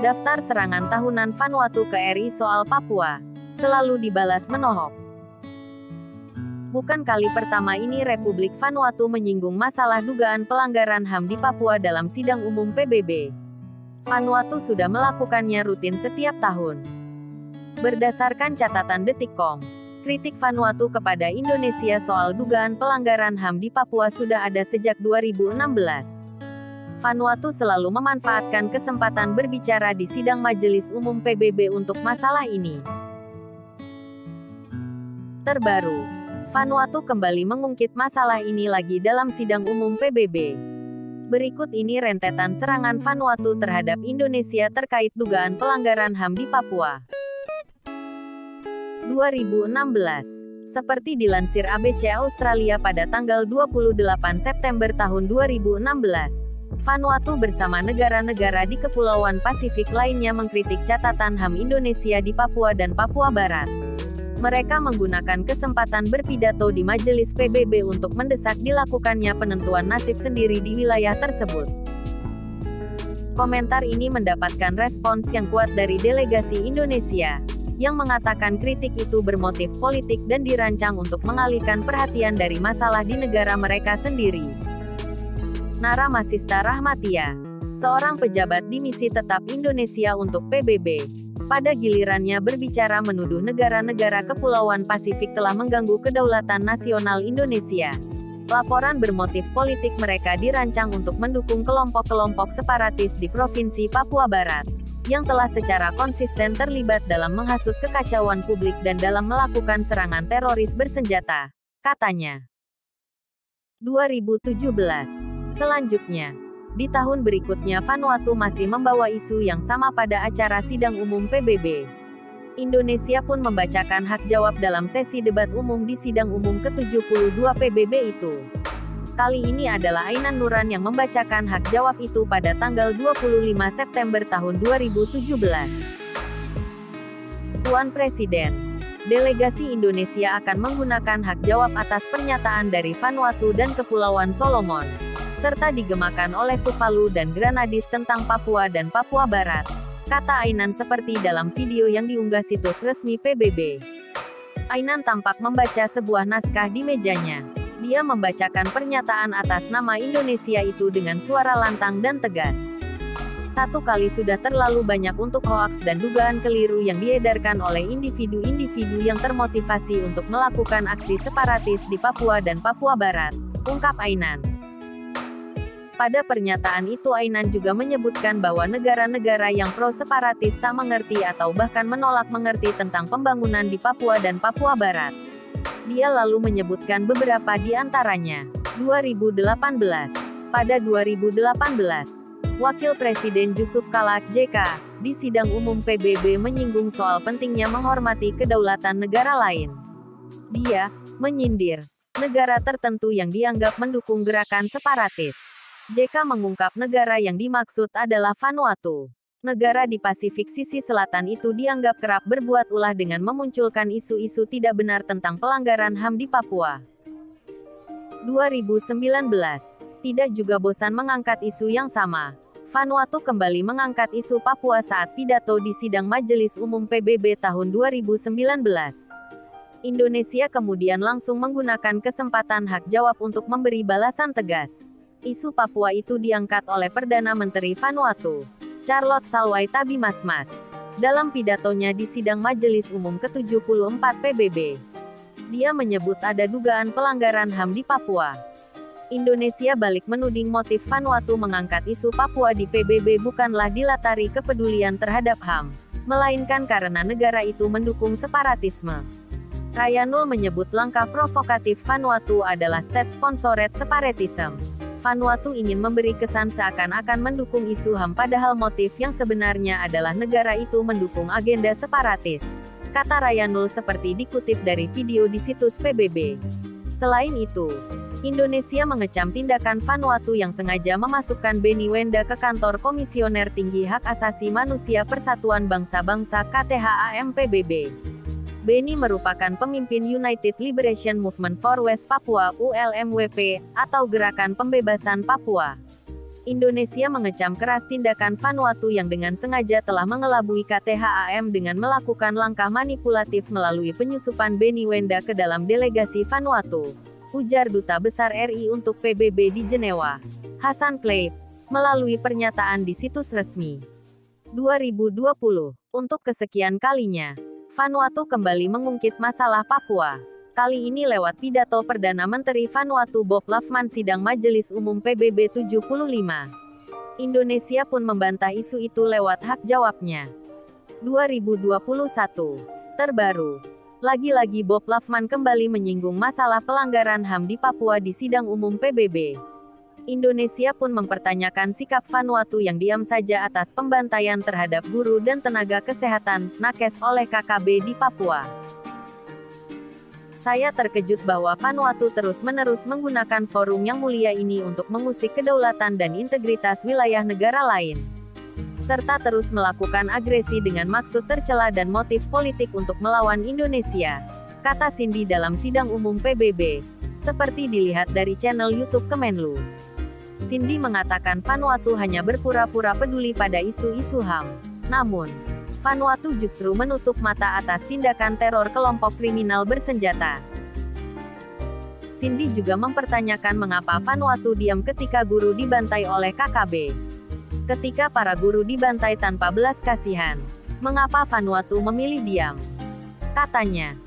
Daftar serangan tahunan Vanuatu ke RI soal Papua selalu dibalas menohok. Bukan kali pertama ini Republik Vanuatu menyinggung masalah dugaan pelanggaran HAM di Papua dalam sidang umum PBB. Vanuatu sudah melakukannya rutin setiap tahun. Berdasarkan catatan Detik.com, kritik Vanuatu kepada Indonesia soal dugaan pelanggaran HAM di Papua sudah ada sejak 2016. Vanuatu selalu memanfaatkan kesempatan berbicara di sidang Majelis Umum PBB untuk masalah ini. Terbaru, Vanuatu kembali mengungkit masalah ini lagi dalam sidang umum PBB. Berikut ini rentetan serangan Vanuatu terhadap Indonesia terkait dugaan pelanggaran HAM di Papua. 2016. Seperti dilansir ABC Australia pada tanggal 28 September tahun 2016, Vanuatu bersama negara-negara di Kepulauan Pasifik lainnya mengkritik catatan HAM Indonesia di Papua dan Papua Barat. Mereka menggunakan kesempatan berpidato di Majelis PBB untuk mendesak dilakukannya penentuan nasib sendiri di wilayah tersebut. Komentar ini mendapatkan respons yang kuat dari delegasi Indonesia, yang mengatakan kritik itu bermotif politik dan dirancang untuk mengalihkan perhatian dari masalah di negara mereka sendiri. Nara Masista Rahmatia, seorang pejabat di misi tetap Indonesia untuk PBB, pada gilirannya berbicara menuduh negara-negara Kepulauan Pasifik telah mengganggu kedaulatan nasional Indonesia. Laporan bermotif politik mereka dirancang untuk mendukung kelompok-kelompok separatis di Provinsi Papua Barat, yang telah secara konsisten terlibat dalam menghasut kekacauan publik dan dalam melakukan serangan teroris bersenjata, katanya. 2017. Selanjutnya, di tahun berikutnya Vanuatu masih membawa isu yang sama pada acara sidang umum PBB. Indonesia pun membacakan hak jawab dalam sesi debat umum di sidang umum ke-72 PBB itu. Kali ini adalah Ainan Nuran yang membacakan hak jawab itu pada tanggal 25 September tahun 2017. Tuan Presiden, delegasi Indonesia akan menggunakan hak jawab atas pernyataan dari Vanuatu dan Kepulauan Solomon, serta digemakan oleh Tuvalu dan Granadis tentang Papua dan Papua Barat, kata Ainan seperti dalam video yang diunggah situs resmi PBB. Ainan tampak membaca sebuah naskah di mejanya. Dia membacakan pernyataan atas nama Indonesia itu dengan suara lantang dan tegas. Satu kali sudah terlalu banyak untuk hoaks dan dugaan keliru yang diedarkan oleh individu-individu yang termotivasi untuk melakukan aksi separatis di Papua dan Papua Barat, ungkap Ainan. Pada pernyataan itu Ainan juga menyebutkan bahwa negara-negara yang pro-separatis tak mengerti atau bahkan menolak mengerti tentang pembangunan di Papua dan Papua Barat. Dia lalu menyebutkan beberapa di antaranya. 2018. Pada 2018, Wakil Presiden Jusuf Kalla, JK, di sidang umum PBB menyinggung soal pentingnya menghormati kedaulatan negara lain. Dia menyindir negara tertentu yang dianggap mendukung gerakan separatis. JK mengungkap negara yang dimaksud adalah Vanuatu. Negara di Pasifik sisi selatan itu dianggap kerap berbuat ulah dengan memunculkan isu-isu tidak benar tentang pelanggaran HAM di Papua. 2019. Tidak juga bosan mengangkat isu yang sama. Vanuatu kembali mengangkat isu Papua saat pidato di sidang Majelis Umum PBB tahun 2019. Indonesia kemudian langsung menggunakan kesempatan hak jawab untuk memberi balasan tegas. Isu Papua itu diangkat oleh Perdana Menteri Vanuatu, Charlotte Salwai Tabimasmas, dalam pidatonya di sidang Majelis Umum ke-74 PBB. Dia menyebut ada dugaan pelanggaran HAM di Papua. Indonesia balik menuding motif Vanuatu mengangkat isu Papua di PBB bukanlah dilatari kepedulian terhadap HAM, melainkan karena negara itu mendukung separatisme. Rayanul menyebut langkah provokatif Vanuatu adalah state-sponsored separatism. Vanuatu ingin memberi kesan seakan-akan mendukung isu HAM padahal motif yang sebenarnya adalah negara itu mendukung agenda separatis, kata Rayanul seperti dikutip dari video di situs PBB. Selain itu, Indonesia mengecam tindakan Vanuatu yang sengaja memasukkan Beni Wenda ke kantor Komisioner Tinggi Hak Asasi Manusia Persatuan Bangsa-Bangsa KTHAM PBB. Beni merupakan pemimpin United Liberation Movement for West Papua (ULMWP) atau Gerakan Pembebasan Papua. Indonesia mengecam keras tindakan Vanuatu yang dengan sengaja telah mengelabui KTHAM dengan melakukan langkah manipulatif melalui penyusupan Beni Wenda ke dalam delegasi Vanuatu, ujar Duta Besar RI untuk PBB di Jenewa, Hasan Kleip, melalui pernyataan di situs resmi. 2020. Untuk kesekian kalinya, Vanuatu kembali mengungkit masalah Papua. Kali ini lewat pidato Perdana Menteri Vanuatu Bob Lavman sidang Majelis Umum PBB 75. Indonesia pun membantah isu itu lewat hak jawabnya. 2021. Terbaru. Lagi-lagi Bob Lavman kembali menyinggung masalah pelanggaran HAM di Papua di sidang umum PBB. Indonesia pun mempertanyakan sikap Vanuatu yang diam saja atas pembantaian terhadap guru dan tenaga kesehatan, nakes oleh KKB di Papua. Saya terkejut bahwa Vanuatu terus-menerus menggunakan forum yang mulia ini untuk mengusik kedaulatan dan integritas wilayah negara lain, serta terus melakukan agresi dengan maksud tercela dan motif politik untuk melawan Indonesia, kata Cindy dalam sidang umum PBB, seperti dilihat dari channel YouTube Kemenlu. Cindy mengatakan Vanuatu hanya berpura-pura peduli pada isu-isu HAM. Namun, Vanuatu justru menutup mata atas tindakan teror kelompok kriminal bersenjata. Cindy juga mempertanyakan mengapa Vanuatu diam ketika guru dibantai oleh KKB. Ketika para guru dibantai tanpa belas kasihan, mengapa Vanuatu memilih diam? Katanya,